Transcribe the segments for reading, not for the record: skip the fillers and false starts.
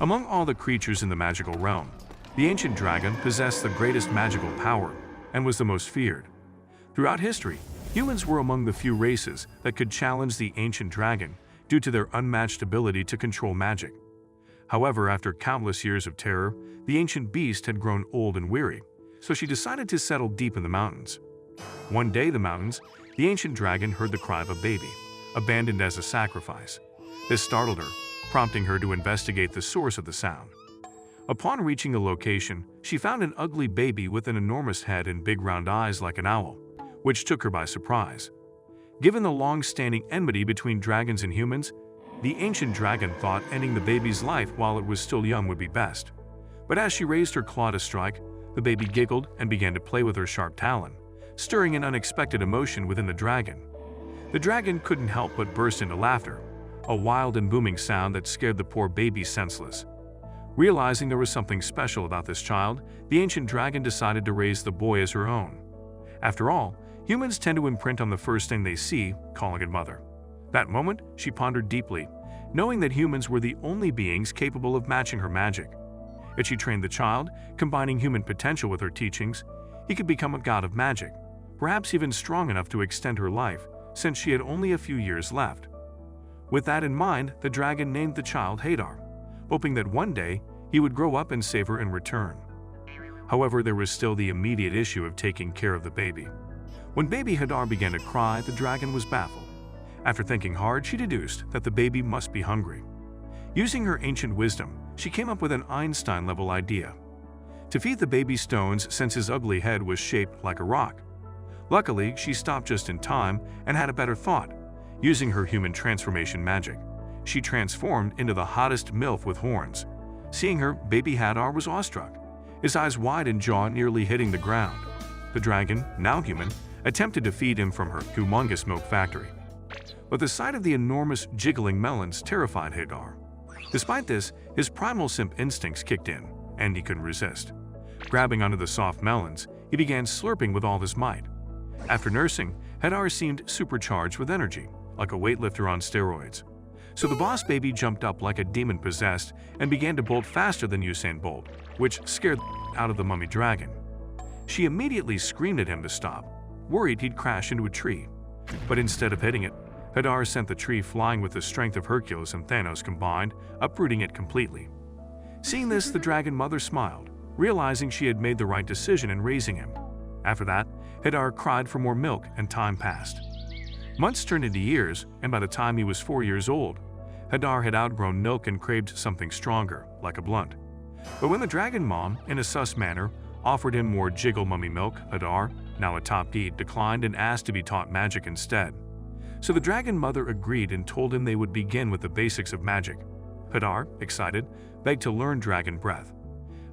Among all the creatures in the magical realm, the ancient dragon possessed the greatest magical power and was the most feared. Throughout history, humans were among the few races that could challenge the ancient dragon due to their unmatched ability to control magic. However, after countless years of terror, the ancient beast had grown old and weary, so she decided to settle deep in the mountains. One day in the mountains, the ancient dragon heard the cry of a baby, abandoned as a sacrifice. This startled her, prompting her to investigate the source of the sound. Upon reaching the location, she found an ugly baby with an enormous head and big round eyes like an owl, which took her by surprise. Given the long-standing enmity between dragons and humans, the ancient dragon thought ending the baby's life while it was still young would be best. But as she raised her claw to strike, the baby giggled and began to play with her sharp talon, stirring an unexpected emotion within the dragon. The dragon couldn't help but burst into laughter, a wild and booming sound that scared the poor baby senseless. Realizing there was something special about this child, the ancient dragon decided to raise the boy as her own. After all, humans tend to imprint on the first thing they see, calling it mother. That moment, she pondered deeply, knowing that humans were the only beings capable of matching her magic. If she trained the child, combining human potential with her teachings, he could become a god of magic, perhaps even strong enough to extend her life, since she had only a few years left. With that in mind, the dragon named the child Hadar, hoping that one day he would grow up and save her in return. However, there was still the immediate issue of taking care of the baby. When baby Hadar began to cry, the dragon was baffled. After thinking hard, she deduced that the baby must be hungry. Using her ancient wisdom, she came up with an Einstein-level idea: to feed the baby stones since his ugly head was shaped like a rock. Luckily, she stopped just in time and had a better thought. Using her human transformation magic, she transformed into the hottest MILF with horns. Seeing her, baby Hadar was awestruck, his eyes wide and jaw nearly hitting the ground. The dragon, now human, attempted to feed him from her humongous milk factory. But the sight of the enormous jiggling melons terrified Hadar. Despite this, his primal simp instincts kicked in, and he couldn't resist. Grabbing onto the soft melons, he began slurping with all his might. After nursing, Hadar seemed supercharged with energy, like a weightlifter on steroids. So the boss baby jumped up like a demon possessed and began to bolt faster than Usain Bolt, which scared the out of the mummy dragon. She immediately screamed at him to stop, worried he'd crash into a tree. But instead of hitting it, Hadar sent the tree flying with the strength of Hercules and Thanos combined, uprooting it completely. Seeing this, the dragon mother smiled, realizing she had made the right decision in raising him. After that, Hadar cried for more milk and time passed. Months turned into years, and by the time he was 4 years old, Hadar had outgrown milk and craved something stronger, like a blunt. But when the dragon mom, in a sus manner, offered him more jiggle mummy milk, Hadar, now a top geek, declined and asked to be taught magic instead. So the dragon mother agreed and told him they would begin with the basics of magic. Hadar, excited, begged to learn dragon breath.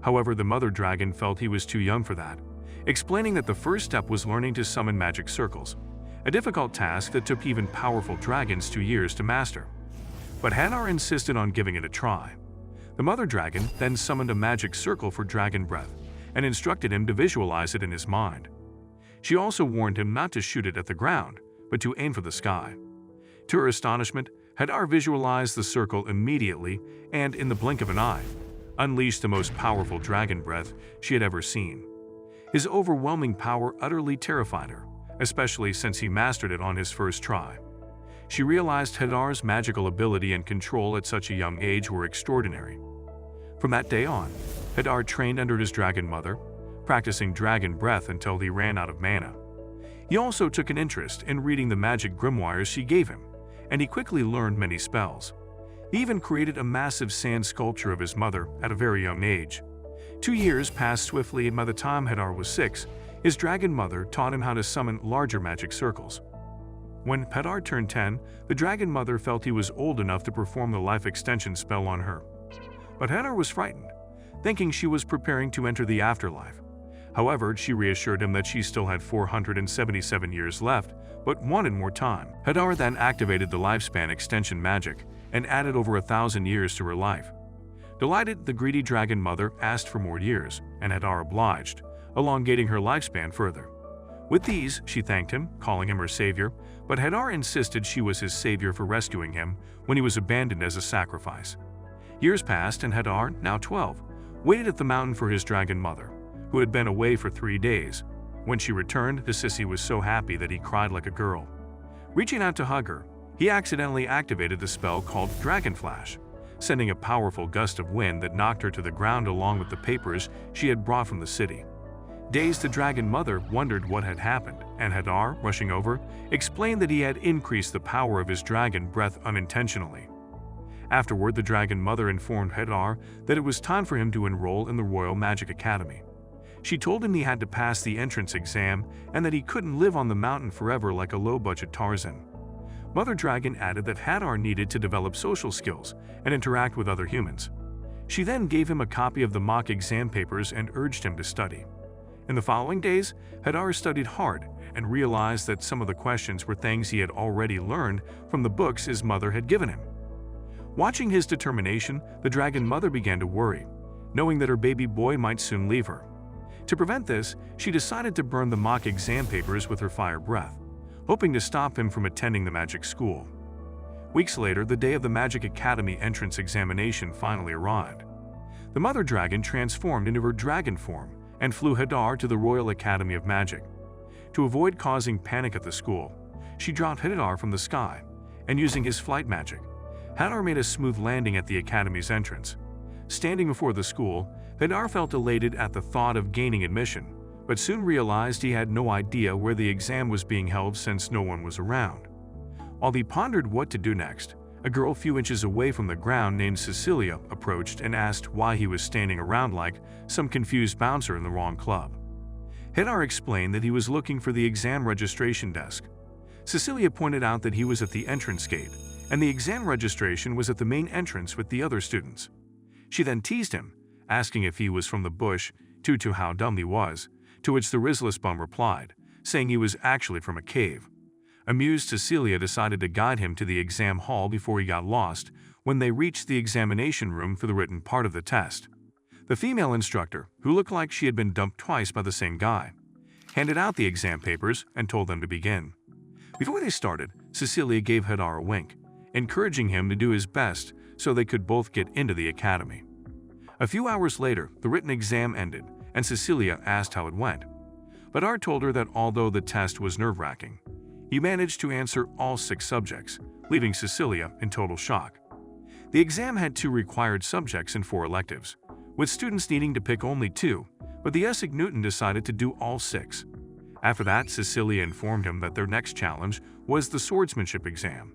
However, the mother dragon felt he was too young for that, explaining that the first step was learning to summon magic circles, a difficult task that took even powerful dragons 2 years to master. But Hadar insisted on giving it a try. The mother dragon then summoned a magic circle for dragon breath and instructed him to visualize it in his mind. She also warned him not to shoot it at the ground, but to aim for the sky. To her astonishment, Hadar visualized the circle immediately and, in the blink of an eye, unleashed the most powerful dragon breath she had ever seen. His overwhelming power utterly terrified her, especially since he mastered it on his first try. She realized Hadar's magical ability and control at such a young age were extraordinary. From that day on, Hadar trained under his dragon mother, practicing dragon breath until he ran out of mana. He also took an interest in reading the magic grimoires she gave him, and he quickly learned many spells. He even created a massive sand sculpture of his mother at a very young age. 2 years passed swiftly, and by the time Hadar was 6, his dragon mother taught him how to summon larger magic circles. When Hadar turned 10, the dragon mother felt he was old enough to perform the life extension spell on her. But Hadar was frightened, thinking she was preparing to enter the afterlife. However, she reassured him that she still had 477 years left, but wanted more time. Hadar then activated the lifespan extension magic and added over 1,000 years to her life. Delighted, the greedy dragon mother asked for more years, and Hadar obliged, elongating her lifespan further. With these, she thanked him, calling him her savior, but Hadar insisted she was his savior for rescuing him when he was abandoned as a sacrifice. Years passed and Hadar, now 12, waited at the mountain for his dragon mother, who had been away for 3 days. When she returned, the sissy was so happy that he cried like a girl. Reaching out to hug her, he accidentally activated the spell called Dragon Flash, sending a powerful gust of wind that knocked her to the ground along with the papers she had brought from the city. Dazed, the dragon mother wondered what had happened, and Hadar, rushing over, explained that he had increased the power of his dragon breath unintentionally. Afterward, the dragon mother informed Hadar that it was time for him to enroll in the Royal Magic Academy. She told him he had to pass the entrance exam and that he couldn't live on the mountain forever like a low-budget Tarzan. Mother Dragon added that Hadar needed to develop social skills and interact with other humans. She then gave him a copy of the mock exam papers and urged him to study. In the following days, Hadar studied hard and realized that some of the questions were things he had already learned from the books his mother had given him. Watching his determination, the dragon mother began to worry, knowing that her baby boy might soon leave her. To prevent this, she decided to burn the mock exam papers with her fire breath, hoping to stop him from attending the magic school. Weeks later, the day of the Magic Academy entrance examination finally arrived. The mother dragon transformed into her dragon form and flew Hadar to the Royal Academy of Magic. To avoid causing panic at the school, she dropped Hadar from the sky, and using his flight magic, Hadar made a smooth landing at the academy's entrance. Standing before the school, Hadar felt elated at the thought of gaining admission, but soon realized he had no idea where the exam was being held since no one was around. While he pondered what to do next, a girl a few inches away from the ground named Cecilia approached and asked why he was standing around like some confused bouncer in the wrong club. Hadar explained that he was looking for the exam registration desk. Cecilia pointed out that he was at the entrance gate, and the exam registration was at the main entrance with the other students. She then teased him, asking if he was from the bush due to how dumb he was, to which the Rizless bum replied, saying he was actually from a cave. Amused, Cecilia decided to guide him to the exam hall before he got lost when they reached the examination room for the written part of the test. The female instructor, who looked like she had been dumped twice by the same guy, handed out the exam papers and told them to begin. Before they started, Cecilia gave Hadar a wink, encouraging him to do his best so they could both get into the academy. A few hours later, the written exam ended, and Cecilia asked how it went. Hadar told her that although the test was nerve-wracking, he managed to answer all 6 subjects, leaving Cecilia in total shock. The exam had 2 required subjects and 4 electives, with students needing to pick only 2, but the Essig Newton decided to do all 6. After that, Cecilia informed him that their next challenge was the swordsmanship exam.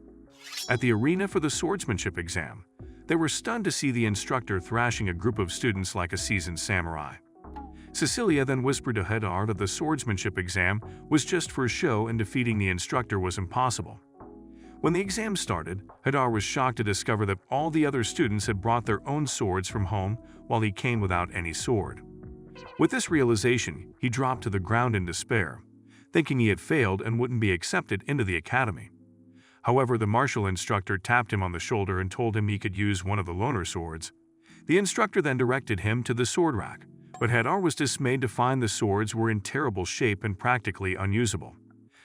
At the arena for the swordsmanship exam, they were stunned to see the instructor thrashing a group of students like a seasoned samurai. Cecilia then whispered to Hadar that the swordsmanship exam was just for show and defeating the instructor was impossible. When the exam started, Hadar was shocked to discover that all the other students had brought their own swords from home while he came without any sword. With this realization, he dropped to the ground in despair, thinking he had failed and wouldn't be accepted into the academy. However, the martial instructor tapped him on the shoulder and told him he could use one of the loner swords. The instructor then directed him to the sword rack, but Hadar was dismayed to find the swords were in terrible shape and practically unusable.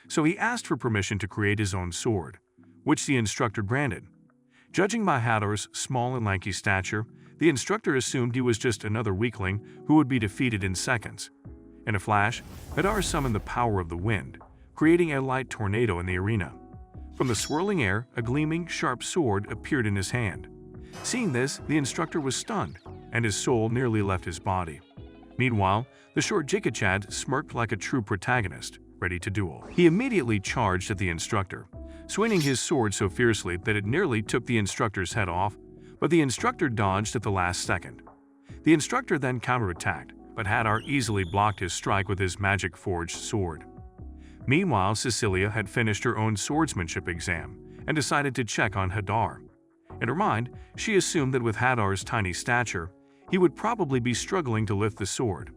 So he asked for permission to create his own sword, which the instructor granted. Judging by Hadar's small and lanky stature, the instructor assumed he was just another weakling who would be defeated in seconds. In a flash, Hadar summoned the power of the wind, creating a light tornado in the arena. From the swirling air, a gleaming, sharp sword appeared in his hand. Seeing this, the instructor was stunned, and his soul nearly left his body. Meanwhile, the short Jikachad smirked like a true protagonist, ready to duel. He immediately charged at the instructor, swinging his sword so fiercely that it nearly took the instructor's head off, but the instructor dodged at the last second. The instructor then counterattacked, but Hadar easily blocked his strike with his magic-forged sword. Meanwhile, Cecilia had finished her own swordsmanship exam and decided to check on Hadar. In her mind, she assumed that with Hadar's tiny stature, he would probably be struggling to lift the sword.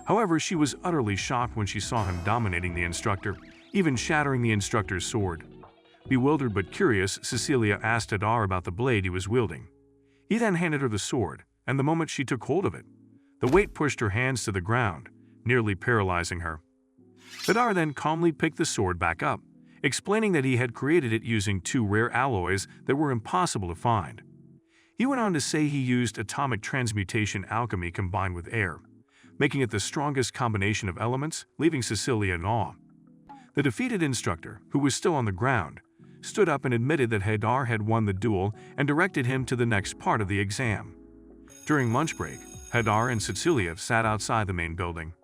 However, she was utterly shocked when she saw him dominating the instructor, even shattering the instructor's sword. Bewildered but curious, Cecilia asked Hadar about the blade he was wielding. He then handed her the sword, and the moment she took hold of it, the weight pushed her hands to the ground, nearly paralyzing her. Hadar then calmly picked the sword back up, explaining that he had created it using 2 rare alloys that were impossible to find. He went on to say he used atomic transmutation alchemy combined with air, making it the strongest combination of elements, leaving Cecilia in awe. The defeated instructor, who was still on the ground, stood up and admitted that Hadar had won the duel and directed him to the next part of the exam. During lunch break, Hadar and Cecilia sat outside the main building.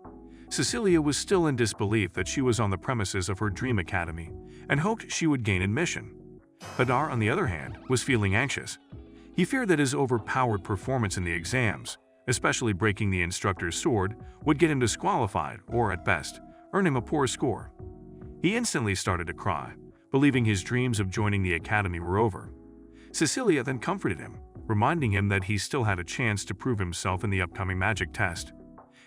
Cecilia was still in disbelief that she was on the premises of her dream academy and hoped she would gain admission. Hadar, on the other hand, was feeling anxious. He feared that his overpowered performance in the exams, especially breaking the instructor's sword, would get him disqualified or, at best, earn him a poor score. He instantly started to cry, believing his dreams of joining the academy were over. Cecilia then comforted him, reminding him that he still had a chance to prove himself in the upcoming magic test.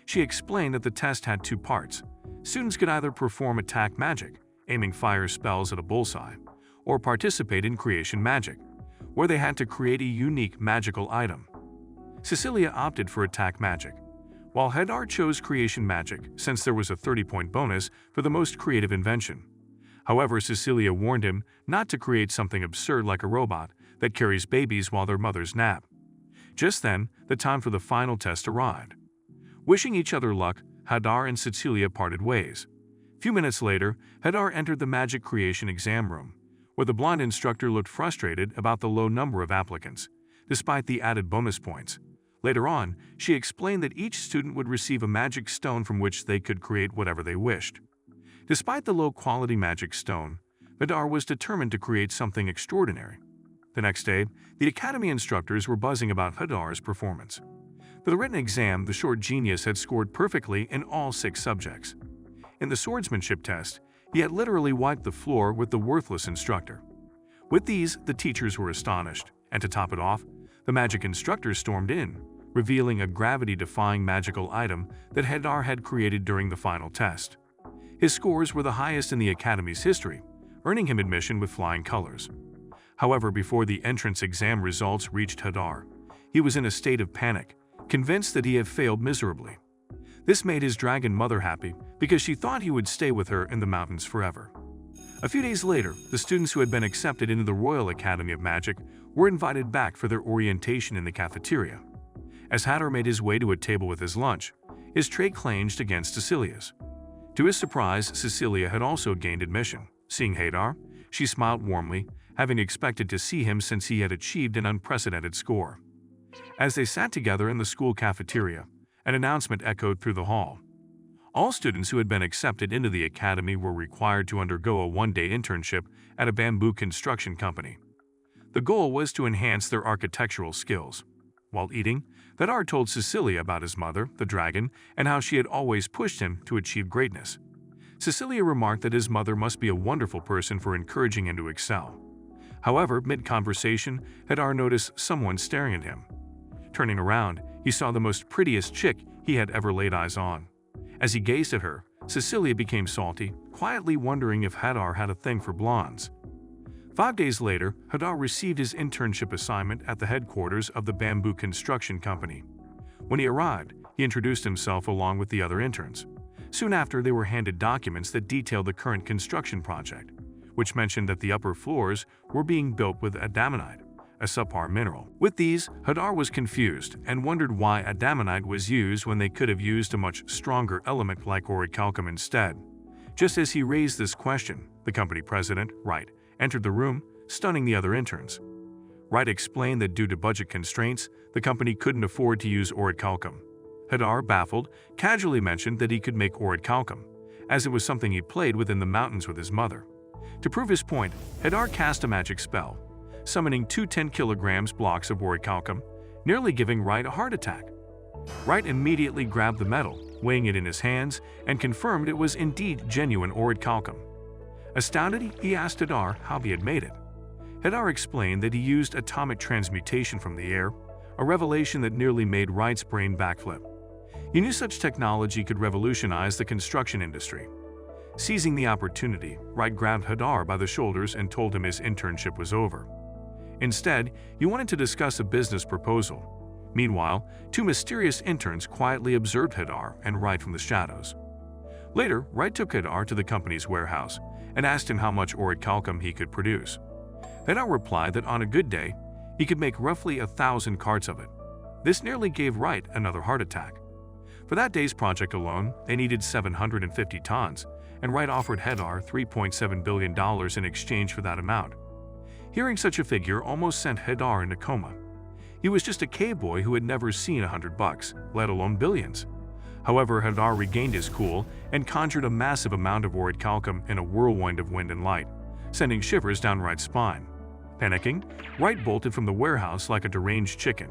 She explained that the test had two parts. Students could either perform attack magic, aiming fire spells at a bullseye, or participate in creation magic, where they had to create a unique magical item. Cecilia opted for attack magic, while Hadar chose creation magic since there was a 30-point bonus for the most creative invention. However, Cecilia warned him not to create something absurd like a robot that carries babies while their mothers nap. Just then, the time for the final test arrived. Wishing each other luck, Hadar and Cecilia parted ways. Few minutes later, Hadar entered the magic creation exam room, where the blonde instructor looked frustrated about the low number of applicants, despite the added bonus points. Later on, she explained that each student would receive a magic stone from which they could create whatever they wished. Despite the low-quality magic stone, Hadar was determined to create something extraordinary. The next day, the academy instructors were buzzing about Hadar's performance. For the written exam, the short genius had scored perfectly in all 6 subjects. In the swordsmanship test, he had literally wiped the floor with the worthless instructor. With these, the teachers were astonished, and to top it off, the magic instructor stormed in, revealing a gravity-defying magical item that Hadar had created during the final test. His scores were the highest in the academy's history, earning him admission with flying colors. However, before the entrance exam results reached Hadar, he was in a state of panic, convinced that he had failed miserably. This made his dragon mother happy because she thought he would stay with her in the mountains forever. A few days later, the students who had been accepted into the Royal Academy of Magic were invited back for their orientation in the cafeteria. As Hadar made his way to a table with his lunch, his tray clanged against Cecilia's. To his surprise, Cecilia had also gained admission. Seeing Hadar, she smiled warmly, having expected to see him since he had achieved an unprecedented score. As they sat together in the school cafeteria, an announcement echoed through the hall. All students who had been accepted into the academy were required to undergo a one-day internship at a bamboo construction company. The goal was to enhance their architectural skills. While eating, Hadar told Cecilia about his mother, the dragon, and how she had always pushed him to achieve greatness. Cecilia remarked that his mother must be a wonderful person for encouraging him to excel. However, mid-conversation, Hadar noticed someone staring at him. Turning around, he saw the most prettiest chick he had ever laid eyes on. As he gazed at her, Cecilia became salty, quietly wondering if Hadar had a thing for blondes. 5 days later, Hadar received his internship assignment at the headquarters of the bamboo construction company. When he arrived, he introduced himself along with the other interns. Soon after, they were handed documents that detailed the current construction project, which mentioned that the upper floors were being built with adamanite, a subpar mineral. With these, Hadar was confused and wondered why adamanite was used when they could have used a much stronger element like orichalcum instead. Just as he raised this question, the company president, Wright, entered the room, stunning the other interns. Wright explained that due to budget constraints, the company couldn't afford to use orichalcum. Hadar, baffled, casually mentioned that he could make orichalcum, as it was something he played with in the mountains with his mother. To prove his point, Hadar cast a magic spell, summoning 2 10-kilogram blocks of orichalcum, nearly giving Wright a heart attack. Wright immediately grabbed the metal, weighing it in his hands, and confirmed it was indeed genuine orichalcum. Astounded, he asked Hadar how he had made it. Hadar explained that he used atomic transmutation from the air, a revelation that nearly made Wright's brain backflip. He knew such technology could revolutionize the construction industry. Seizing the opportunity, Wright grabbed Hadar by the shoulders and told him his internship was over. Instead, he wanted to discuss a business proposal. Meanwhile, 2 mysterious interns quietly observed Hadar and Wright from the shadows. Later, Wright took Hadar to the company's warehouse and asked him how much orichalcum he could produce. Hadar replied that on a good day, He could make roughly 1,000 carts of it. This nearly gave Wright another heart attack. For that day's project alone, they needed 750 tons, and Wright offered Hadar $3.7 billion in exchange for that amount. Hearing such a figure almost sent Hadar into coma. He was just a cave boy who had never seen $100, let alone billions. However, Hadar regained his cool and conjured a massive amount of orichalcum in a whirlwind of wind and light, sending shivers down Wright's spine. Panicking, Wright bolted from the warehouse like a deranged chicken,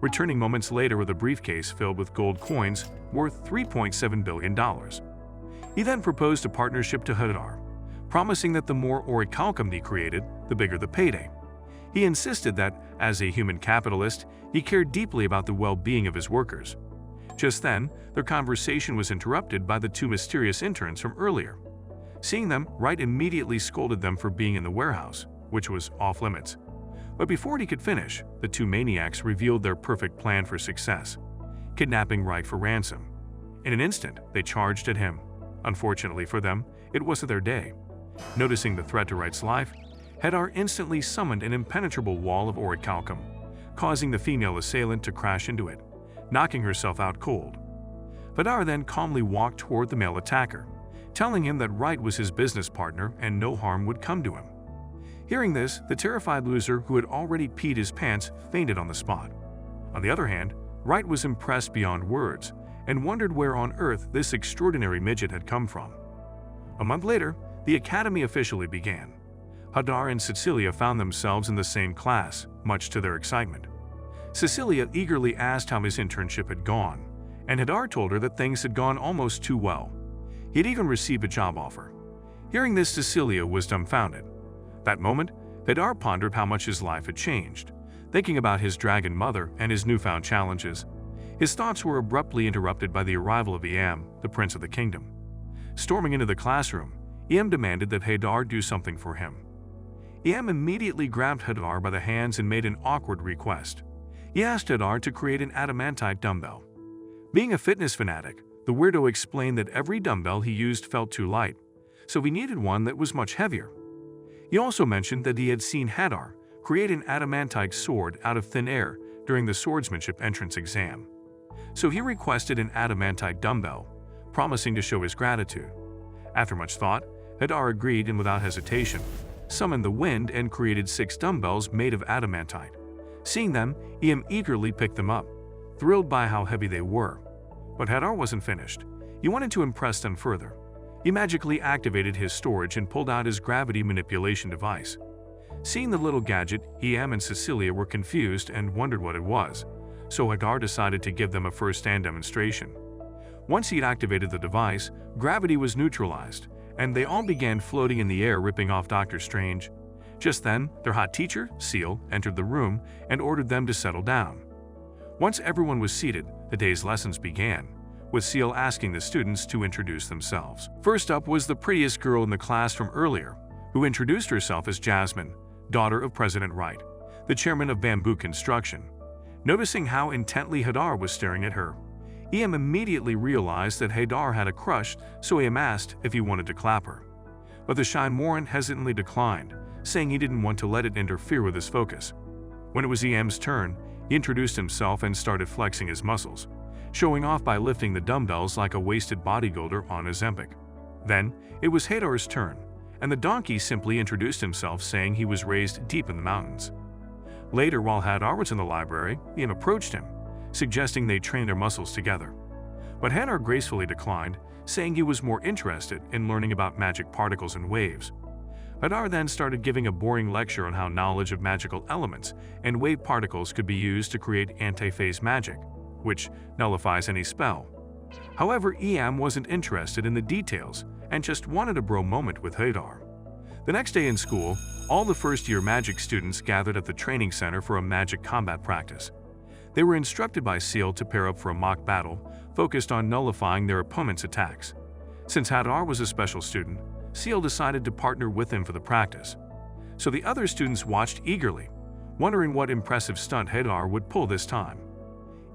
returning moments later with a briefcase filled with gold coins worth $3.7 billion. He then proposed a partnership to Hadar, promising that the more orichalcum he created, the bigger the payday. He insisted that, as a human capitalist, he cared deeply about the well-being of his workers. Just then, their conversation was interrupted by the two mysterious interns from earlier. Seeing them, Wright immediately scolded them for being in the warehouse, which was off-limits. But before he could finish, the two maniacs revealed their perfect plan for success, kidnapping Wright for ransom. In an instant, they charged at him. Unfortunately for them, it wasn't their day. Noticing the threat to Wright's life, Hadar instantly summoned an impenetrable wall of orichalcum, causing the female assailant to crash into it, knocking herself out cold. Hadar then calmly walked toward the male attacker, telling him that Wright was his business partner and no harm would come to him. Hearing this, the terrified loser, who had already peed his pants, fainted on the spot. On the other hand, Wright was impressed beyond words and wondered where on earth this extraordinary midget had come from. A month later, the academy officially began. Hadar and Cecilia found themselves in the same class, much to their excitement. Cecilia eagerly asked how his internship had gone, and Hadar told her that things had gone almost too well. He had even received a job offer. Hearing this, Cecilia was dumbfounded. That moment, Hadar pondered how much his life had changed, thinking about his dragon mother and his newfound challenges. His thoughts were abruptly interrupted by the arrival of Iam, the prince of the kingdom. Storming into the classroom, Iam demanded that Hadar do something for him. Iam immediately grabbed Hadar by the hands and made an awkward request. He asked Hadar to create an adamantite dumbbell. Being a fitness fanatic, the weirdo explained that every dumbbell he used felt too light, so he needed one that was much heavier. He also mentioned that he had seen Hadar create an adamantite sword out of thin air during the swordsmanship entrance exam. So he requested an adamantite dumbbell, promising to show his gratitude. After much thought, Hadar agreed and without hesitation, summoned the wind and created 6 dumbbells made of adamantite. Seeing them, Iam eagerly picked them up, thrilled by how heavy they were. But Hadar wasn't finished. He wanted to impress them further. He magically activated his storage and pulled out his gravity manipulation device. Seeing the little gadget, Iam and Cecilia were confused and wondered what it was, so Hadar decided to give them a first-hand demonstration. Once he had activated the device, gravity was neutralized, and they all began floating in the air, ripping off Dr. Strange. Just then, their hot teacher, Seal, entered the room and ordered them to settle down. Once everyone was seated, the day's lessons began, with Seal asking the students to introduce themselves. First up was the prettiest girl in the class from earlier, who introduced herself as Jasmine, daughter of President Wright, the chairman of Bamboo Construction. Noticing how intently Hadar was staring at her, Iam immediately realized that Hadar had a crush, so Iam asked if he wanted to clap her. But the shy Morin hesitantly declined, saying he didn't want to let it interfere with his focus. When it was Iam's turn, he introduced himself and started flexing his muscles, showing off by lifting the dumbbells like a wasted bodybuilder on Ozempic. Then, it was Hadar's turn, and the donkey simply introduced himself, saying he was raised deep in the mountains. Later, while Hadar was in the library, Iam approached him, suggesting they train their muscles together. But Hadar gracefully declined, saying he was more interested in learning about magic particles and waves. Hadar then started giving a boring lecture on how knowledge of magical elements and wave particles could be used to create antiphase magic, which nullifies any spell. However, Iam wasn't interested in the details and just wanted a bro moment with Hadar. The next day in school, all the first-year magic students gathered at the training center for a magic combat practice. They were instructed by Seal to pair up for a mock battle focused on nullifying their opponent's attacks. Since Hadar was a special student, Seal decided to partner with him for the practice. So the other students watched eagerly, wondering what impressive stunt Hadar would pull this time.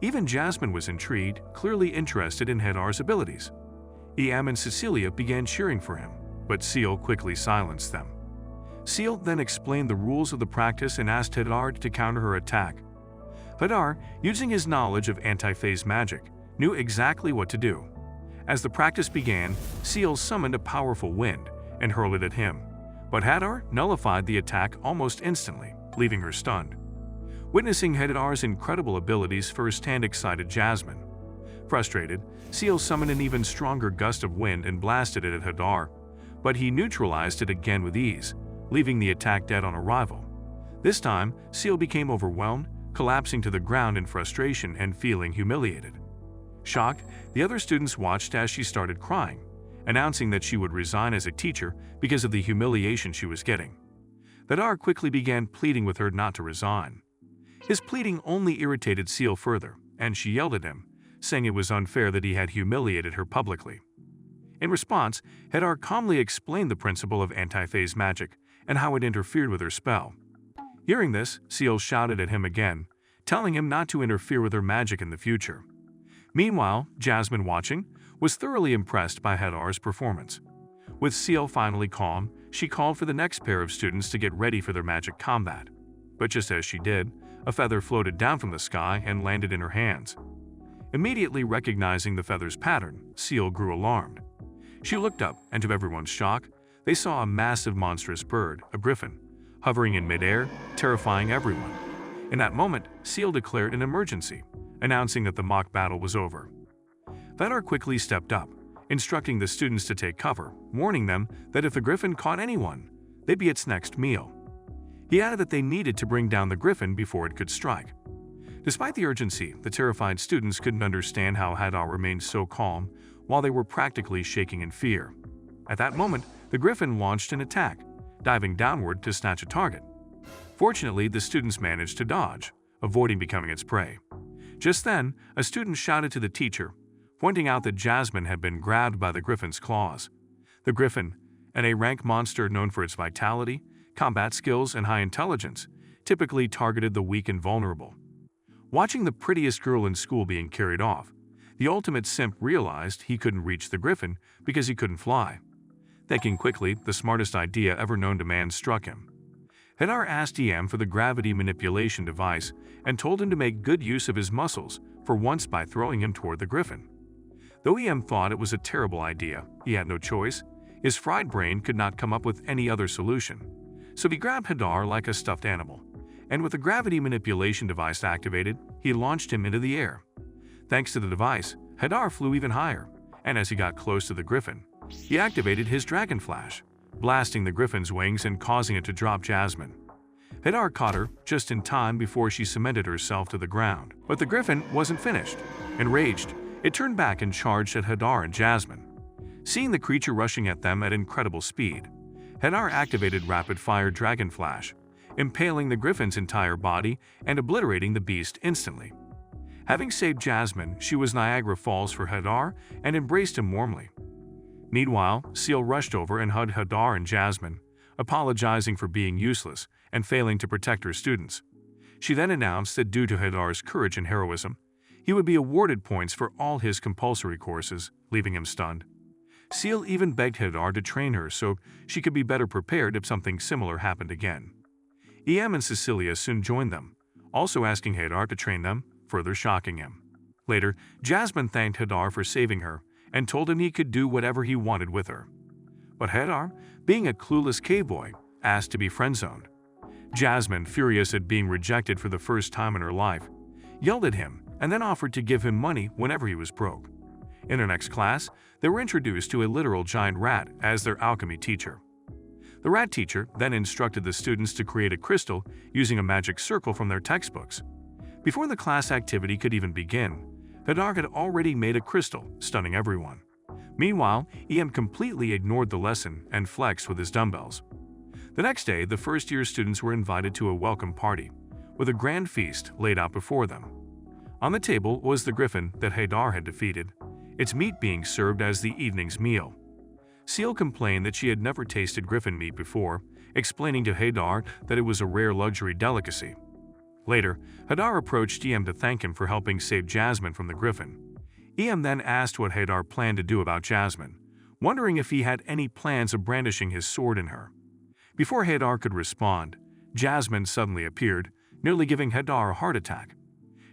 Even Jasmine was intrigued, clearly interested in Hadar's abilities. Iam and Cecilia began cheering for him, but Seal quickly silenced them. Seal then explained the rules of the practice and asked Hadar to counter her attack. Hadar, using his knowledge of anti-phase magic, knew exactly what to do. As the practice began, Seal summoned a powerful wind and hurled it at him, but Hadar nullified the attack almost instantly, leaving her stunned. Witnessing Hadar's incredible abilities firsthand excited Jasmine. Frustrated, Seal summoned an even stronger gust of wind and blasted it at Hadar, but he neutralized it again with ease, leaving the attack dead on arrival. This time, Seal became overwhelmed, collapsing to the ground in frustration and feeling humiliated. Shocked, the other students watched as she started crying, announcing that she would resign as a teacher because of the humiliation she was getting. Hadar quickly began pleading with her not to resign. His pleading only irritated Seal further, and she yelled at him, saying it was unfair that he had humiliated her publicly. In response, Hadar calmly explained the principle of anti-phase magic and how it interfered with her spell. Hearing this, Seal shouted at him again, telling him not to interfere with her magic in the future. Meanwhile, Jasmine, watching, was thoroughly impressed by Hadar's performance. With Seal finally calm, she called for the next pair of students to get ready for their magic combat. But just as she did, a feather floated down from the sky and landed in her hands. Immediately recognizing the feather's pattern, Seal grew alarmed. She looked up, and to everyone's shock, they saw a massive monstrous bird, a griffin, hovering in midair, terrifying everyone. In that moment, Seal declared an emergency, announcing that the mock battle was over. Hadar quickly stepped up, instructing the students to take cover, warning them that if the griffin caught anyone, they'd be its next meal. He added that they needed to bring down the griffin before it could strike. Despite the urgency, the terrified students couldn't understand how Hadar remained so calm while they were practically shaking in fear. At that moment, the griffin launched an attack, diving downward to snatch a target. Fortunately, the students managed to dodge, avoiding becoming its prey. Just then, a student shouted to the teacher, pointing out that Jasmine had been grabbed by the griffin's claws. The griffin, an A-rank monster known for its vitality, combat skills, and high intelligence, typically targeted the weak and vulnerable. Watching the prettiest girl in school being carried off, the ultimate simp realized he couldn't reach the griffin because he couldn't fly. Thinking quickly, the smartest idea ever known to man struck him. Hadar asked EM for the gravity manipulation device and told him to make good use of his muscles for once by throwing him toward the griffin. Though EM thought it was a terrible idea, he had no choice. His fried brain could not come up with any other solution. So he grabbed Hadar like a stuffed animal, and with the gravity manipulation device activated, he launched him into the air. Thanks to the device, Hadar flew even higher, and as he got close to the griffin, he activated his dragon flash, blasting the griffin's wings and causing it to drop Jasmine. Hadar caught her just in time before she cemented herself to the ground. But the griffin wasn't finished. Enraged, it turned back and charged at Hadar and Jasmine. Seeing the creature rushing at them at incredible speed, Hadar activated rapid-fire dragon flash, impaling the griffin's entire body and obliterating the beast instantly. Having saved Jasmine, she was Niagara Falls for Hadar and embraced him warmly. Meanwhile, Seal rushed over and hugged Hadar and Jasmine, apologizing for being useless and failing to protect her students. She then announced that due to Hadar's courage and heroism, he would be awarded points for all his compulsory courses, leaving him stunned. Seal even begged Hadar to train her so she could be better prepared if something similar happened again. EM and Cecilia soon joined them, also asking Hadar to train them, further shocking him. Later, Jasmine thanked Hadar for saving her and told him he could do whatever he wanted with her. But Hadar, being a clueless cave boy, asked to be friend-zoned. Jasmine, furious at being rejected for the first time in her life, yelled at him and then offered to give him money whenever he was broke. In their next class, they were introduced to a literal giant rat as their alchemy teacher. The rat teacher then instructed the students to create a crystal using a magic circle from their textbooks. Before the class activity could even begin, Hadar had already made a crystal, stunning everyone. Meanwhile, EM completely ignored the lesson and flexed with his dumbbells. The next day, the first-year students were invited to a welcome party, with a grand feast laid out before them. On the table was the griffin that Hadar had defeated, its meat being served as the evening's meal. Seal complained that she had never tasted griffin meat before, explaining to Hadar that it was a rare luxury delicacy. Later, Hadar approached EM to thank him for helping save Jasmine from the griffin. EM then asked what Hadar planned to do about Jasmine, wondering if he had any plans of brandishing his sword in her. Before Hadar could respond, Jasmine suddenly appeared, nearly giving Hadar a heart attack.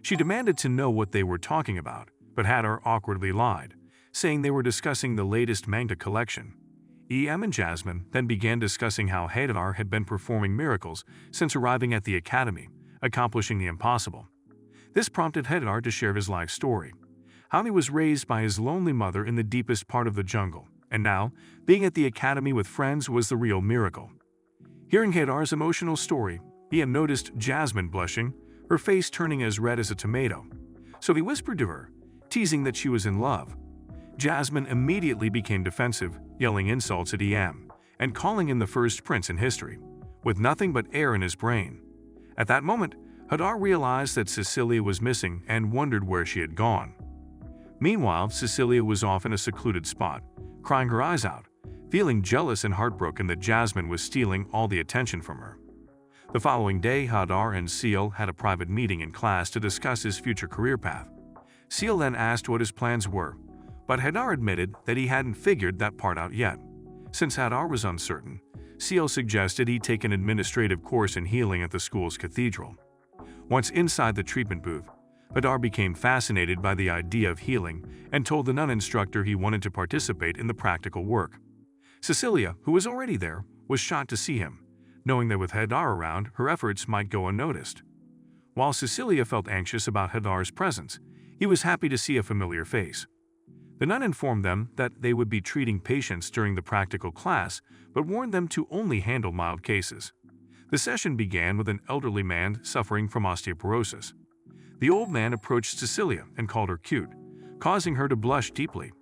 She demanded to know what they were talking about, but Hadar awkwardly lied, saying they were discussing the latest manga collection. And Jasmine then began discussing how Hadar had been performing miracles since arriving at the academy, accomplishing the impossible. This prompted Hadar to share his life story, how he was raised by his lonely mother in the deepest part of the jungle, and now, being at the academy with friends was the real miracle. Hearing Hadar's emotional story, Ian noticed Jasmine blushing, her face turning as red as a tomato. So he whispered to her, teasing that she was in love. Jasmine immediately became defensive, yelling insults at Ian, and calling him the first prince in history, with nothing but air in his brain. At that moment, Hadar realized that Cecilia was missing and wondered where she had gone. Meanwhile, Cecilia was off in a secluded spot, crying her eyes out, feeling jealous and heartbroken that Jasmine was stealing all the attention from her. The following day, Hadar and Seal had a private meeting in class to discuss his future career path. Seal then asked what his plans were, but Hadar admitted that he hadn't figured that part out yet. Since Hadar was uncertain, Seal suggested he take an administrative course in healing at the school's cathedral. Once inside the treatment booth, Hadar became fascinated by the idea of healing and told the nun instructor he wanted to participate in the practical work. Cecilia, who was already there, was shocked to see him, knowing that with Hadar around, her efforts might go unnoticed. While Cecilia felt anxious about Hadar's presence, he was happy to see a familiar face. The nun informed them that they would be treating patients during the practical class, but warned them to only handle mild cases. The session began with an elderly man suffering from osteoporosis. The old man approached Cecilia and called her cute, causing her to blush deeply.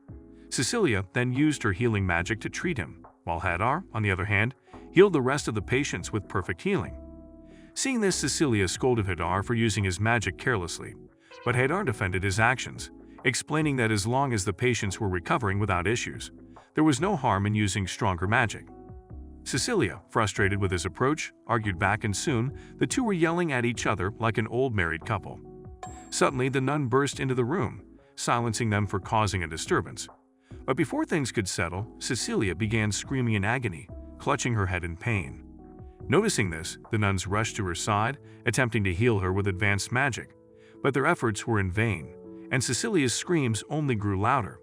Cecilia then used her healing magic to treat him, while Hadar, on the other hand, healed the rest of the patients with perfect healing. Seeing this, Cecilia scolded Hadar for using his magic carelessly, but Hadar defended his actions, explaining that as long as the patients were recovering without issues, there was no harm in using stronger magic. Cecilia, frustrated with his approach, argued back, and soon the two were yelling at each other like an old married couple. Suddenly, the nun burst into the room, silencing them for causing a disturbance. But before things could settle, Cecilia began screaming in agony, clutching her head in pain. Noticing this, the nuns rushed to her side, attempting to heal her with advanced magic, but their efforts were in vain, and Cecilia's screams only grew louder.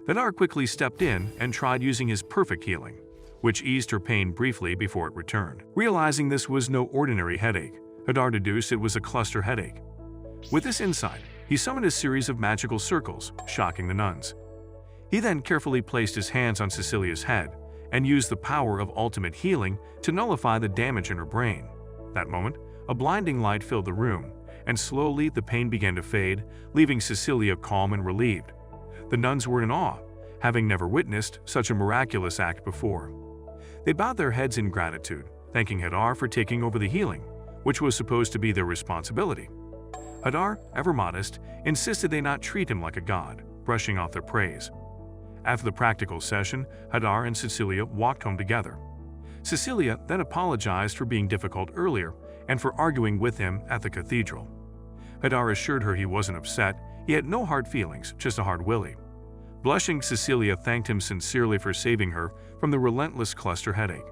Hadar quickly stepped in and tried using his perfect healing, which eased her pain briefly before it returned. Realizing this was no ordinary headache, Hadar deduced it was a cluster headache. With this insight, he summoned a series of magical circles, shocking the nuns. He then carefully placed his hands on Cecilia's head and used the power of ultimate healing to nullify the damage in her brain. That moment, a blinding light filled the room, and slowly the pain began to fade, leaving Cecilia calm and relieved. The nuns were in awe, having never witnessed such a miraculous act before. They bowed their heads in gratitude, thanking Hadar for taking over the healing, which was supposed to be their responsibility. Hadar, ever modest, insisted they not treat him like a god, brushing off their praise. After the practical session, Hadar and Cecilia walked home together. Cecilia then apologized for being difficult earlier and for arguing with him at the cathedral. Hadar assured her he wasn't upset, he had no hard feelings, just a hard willy. Blushing, Cecilia thanked him sincerely for saving her from the relentless cluster headache,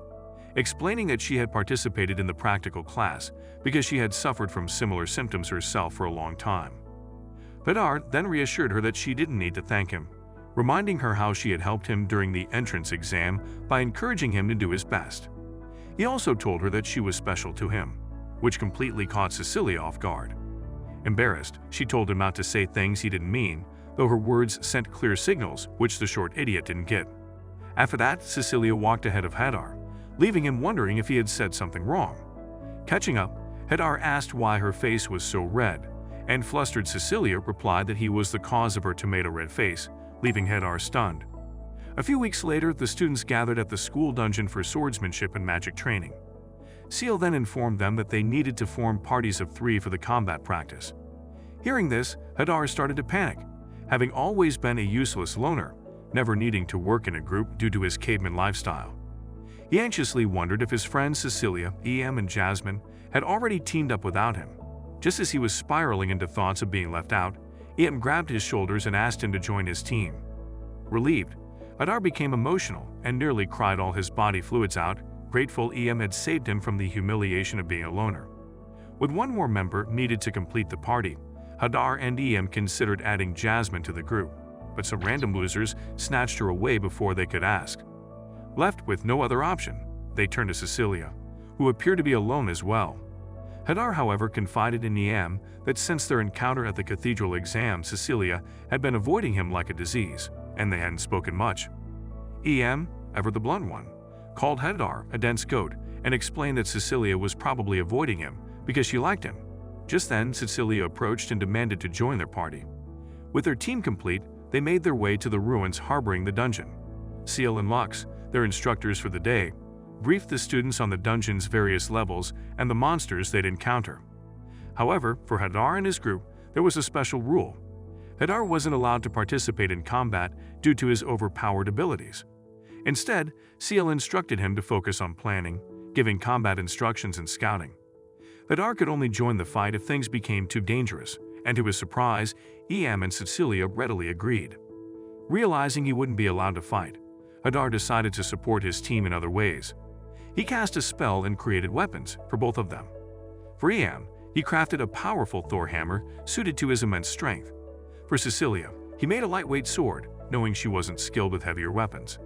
explaining that she had participated in the practical class because she had suffered from similar symptoms herself for a long time. Hadar then reassured her that she didn't need to thank him, reminding her how she had helped him during the entrance exam by encouraging him to do his best. He also told her that she was special to him, which completely caught Cecilia off guard. Embarrassed, she told him not to say things he didn't mean, though her words sent clear signals which the short idiot didn't get. After that, Cecilia walked ahead of Hadar, leaving him wondering if he had said something wrong. Catching up, Hadar asked why her face was so red, and flustered Cecilia replied that he was the cause of her tomato-red face, leaving Hadar stunned. A few weeks later, the students gathered at the school dungeon for swordsmanship and magic training. Seal then informed them that they needed to form parties of 3 for the combat practice. Hearing this, Hadar started to panic, having always been a useless loner, never needing to work in a group due to his caveman lifestyle. He anxiously wondered if his friends Cecilia, and Jasmine had already teamed up without him. Just as he was spiraling into thoughts of being left out, grabbed his shoulders and asked him to join his team. Relieved, Hadar became emotional and nearly cried all his body fluids out, grateful EM had saved him from the humiliation of being a loner. With one more member needed to complete the party, Hadar and EM considered adding Jasmine to the group, but some random losers snatched her away before they could ask. Left with no other option, they turned to Cecilia, who appeared to be alone as well. Hadar, however, confided in EM that since their encounter at the cathedral exam, Cecilia had been avoiding him like a disease, and they hadn't spoken much. EM, ever the blunt one, called Hadar a dense goat and explained that Cecilia was probably avoiding him because she liked him. Just then, Cecilia approached and demanded to join their party. With their team complete, they made their way to the ruins harboring the dungeon. Seal and Lux, their instructors for the day, briefed the students on the dungeon's various levels and the monsters they'd encounter. However, for Hadar and his group, there was a special rule. Hadar wasn't allowed to participate in combat due to his overpowered abilities. Instead, Seal instructed him to focus on planning, giving combat instructions and scouting. Hadar could only join the fight if things became too dangerous, and to his surprise, EM and Cecilia readily agreed. Realizing he wouldn't be allowed to fight, Hadar decided to support his team in other ways. He cast a spell and created weapons for both of them. For EM, he crafted a powerful Thor hammer suited to his immense strength. For Cecilia, he made a lightweight sword, knowing she wasn't skilled with heavier weapons.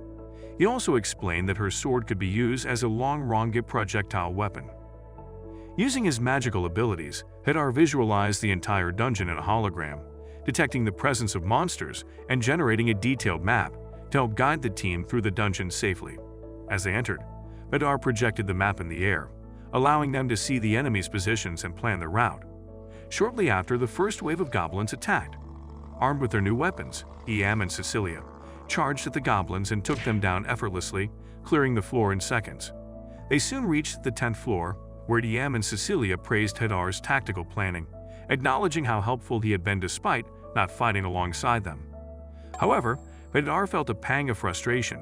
He also explained that her sword could be used as a long-range projectile weapon. Using his magical abilities, Hadar visualized the entire dungeon in a hologram, detecting the presence of monsters and generating a detailed map to help guide the team through the dungeon safely. As they entered, Hadar projected the map in the air, allowing them to see the enemy's positions and plan their route. Shortly after, the first wave of goblins attacked. Armed with their new weapons, EM and Cecilia charged at the goblins and took them down effortlessly, clearing the floor in seconds. They soon reached the 10th floor, where EM and Cecilia praised Hadar's tactical planning, acknowledging how helpful he had been despite not fighting alongside them. However, Hadar felt a pang of frustration.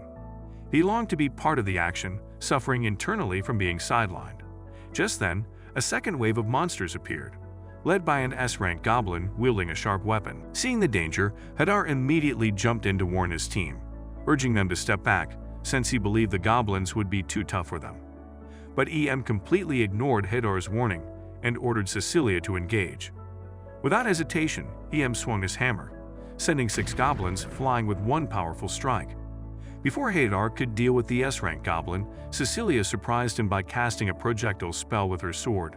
He longed to be part of the action, suffering internally from being sidelined. Just then, a second wave of monsters appeared, led by an S-rank goblin wielding a sharp weapon. Seeing the danger, Hadar immediately jumped in to warn his team, urging them to step back since he believed the goblins would be too tough for them. But EM completely ignored Hadar's warning and ordered Cecilia to engage. Without hesitation, EM swung his hammer, sending 6 goblins flying with one powerful strike. Before Hadar could deal with the S-rank goblin, Cecilia surprised him by casting a projectile spell with her sword,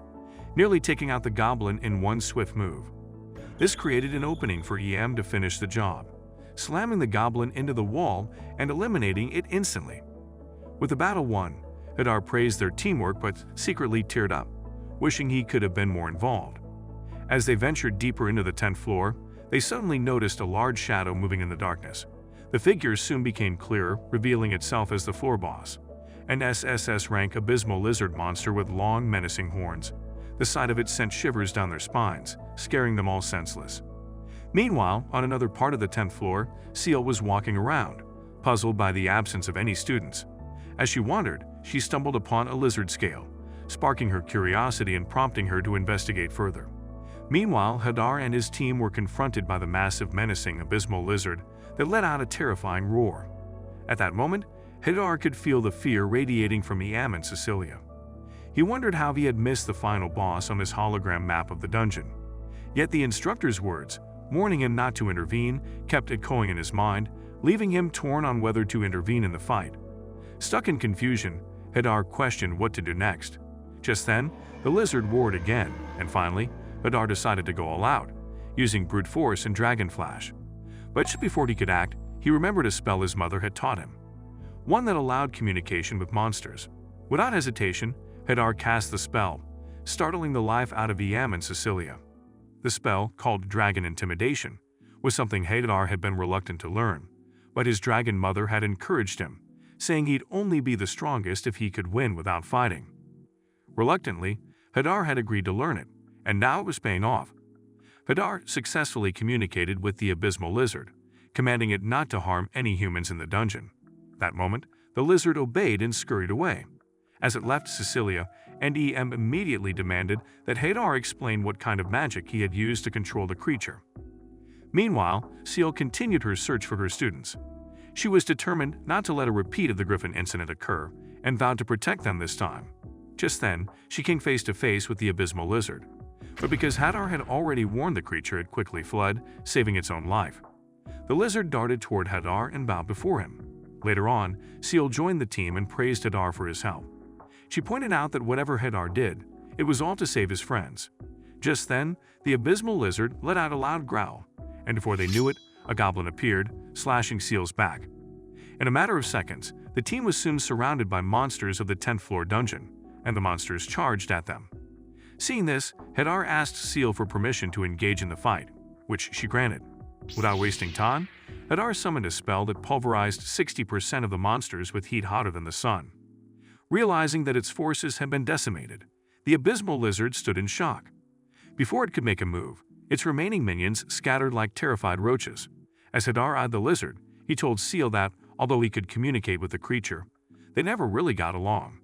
nearly taking out the goblin in one swift move. This created an opening for EM to finish the job, slamming the goblin into the wall and eliminating it instantly. With the battle won, Hadar praised their teamwork but secretly teared up, wishing he could have been more involved. As they ventured deeper into the 10th floor, they suddenly noticed a large shadow moving in the darkness. The figure soon became clearer, revealing itself as the floor boss, an SSS-rank abysmal lizard monster with long, menacing horns. The sight of it sent shivers down their spines, scaring them all senseless. Meanwhile, on another part of the 10th floor, Seal was walking around, puzzled by the absence of any students. As she wandered, she stumbled upon a lizard scale, sparking her curiosity and prompting her to investigate further. Meanwhile, Hadar and his team were confronted by the massive, menacing, abysmal lizard that let out a terrifying roar. At that moment, Hadar could feel the fear radiating from EM and Cecilia. He wondered how he had missed the final boss on his hologram map of the dungeon. Yet the instructor's words, warning him not to intervene, kept echoing in his mind, leaving him torn on whether to intervene in the fight. Stuck in confusion, Hadar questioned what to do next. Just then, the lizard roared again, and finally, Hadar decided to go all out, using brute force and dragon flash. But just before he could act, he remembered a spell his mother had taught him, one that allowed communication with monsters. Without hesitation, Hadar cast the spell, startling the life out of EM and Cecilia. The spell, called Dragon Intimidation, was something Hadar had been reluctant to learn, but his dragon mother had encouraged him, saying he'd only be the strongest if he could win without fighting. Reluctantly, Hadar had agreed to learn it, and now it was paying off. Hadar successfully communicated with the abysmal lizard, commanding it not to harm any humans in the dungeon. That moment, the lizard obeyed and scurried away. As it left Cecilia, and EM immediately demanded that Hadar explain what kind of magic he had used to control the creature. Meanwhile, Seal continued her search for her students. She was determined not to let a repeat of the Griffin incident occur, and vowed to protect them this time. Just then, she came face to face with the abysmal lizard. But because Hadar had already warned the creature, it quickly fled, saving its own life. The lizard darted toward Hadar and bowed before him. Later on, Seal joined the team and praised Hadar for his help. She pointed out that whatever Hadar did, it was all to save his friends. Just then, the abysmal lizard let out a loud growl, and before they knew it, a goblin appeared, slashing Seal's back. In a matter of seconds, the team was soon surrounded by monsters of the 10th floor dungeon, and the monsters charged at them. Seeing this, Hadar asked Seal for permission to engage in the fight, which she granted. Without wasting time, Hadar summoned a spell that pulverized 60% of the monsters with heat hotter than the sun. Realizing that its forces had been decimated, the abysmal lizard stood in shock. Before it could make a move, its remaining minions scattered like terrified roaches. As Hadar eyed the lizard, he told Seal that, although he could communicate with the creature, they never really got along.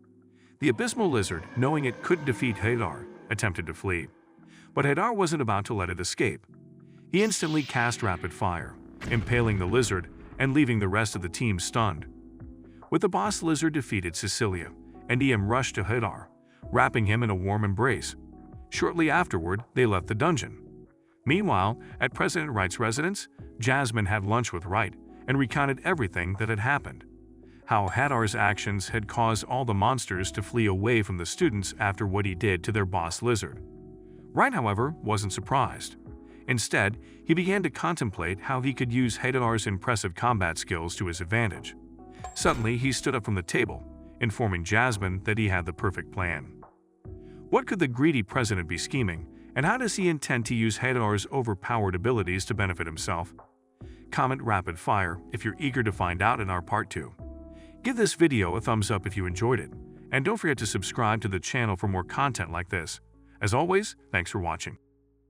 The abysmal lizard, knowing it couldn't defeat Hadar, attempted to flee. But Hadar wasn't about to let it escape. He instantly cast rapid fire, impaling the lizard and leaving the rest of the team stunned. With the boss lizard defeated, Cecilia and Ian rushed to Hadar, wrapping him in a warm embrace. Shortly afterward, they left the dungeon. Meanwhile, at President Wright's residence, Jasmine had lunch with Wright and recounted everything that had happened. How Hadar's actions had caused all the monsters to flee away from the students after what he did to their boss lizard. Wright, however, wasn't surprised. Instead, he began to contemplate how he could use Hadar's impressive combat skills to his advantage. Suddenly, he stood up from the table, informing Jasmine that he had the perfect plan. What could the greedy president be scheming, and how does he intend to use Hadar's overpowered abilities to benefit himself? Comment rapid fire if you're eager to find out in our part 2. Give this video a thumbs up if you enjoyed it, and don't forget to subscribe to the channel for more content like this. As always, thanks for watching.